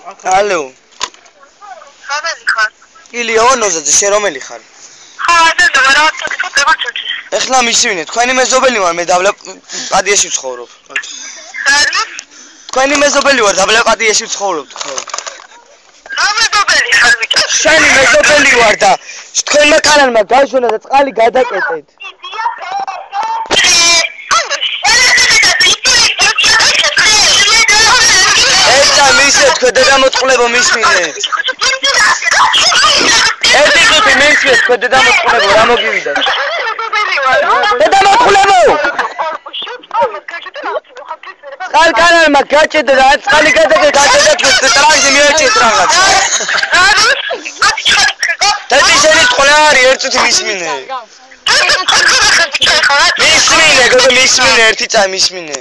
ალო. რომელი ხარ? ილია ნოზაძე, შენ რომელი ხარ? რა თქმა ეხლა მისვინე, თქვენი მეზობელი ვარ, მე დაბლაპადიაში ვცხოვრობ. თქვენი მეზობელი ვარ, დაბლაპადიაში ვცხოვრობ ხო? რა მეზობელი ხარ ბიჭო? შენი მეზობელი ვარ და თქვენმა კანალმა გაჟონა და წყალი გადაკეტეთ. ეცა მისე თქვენ დედამოწყლებო მისმინე. ერთი კუპი მისვე თქვენ დედამოწყლებო რა მოგივიდათ? დედამოწყლებო! წყალი კანალმა გაჭედო და წყალი გადაკეტა და ტრანზი მიეჭეთ რაღაც. დედი შენი წყლა არის ერთ წუთი მისმინე. მისმინე, გოგო მისმინე ერთი წამი მისმინე.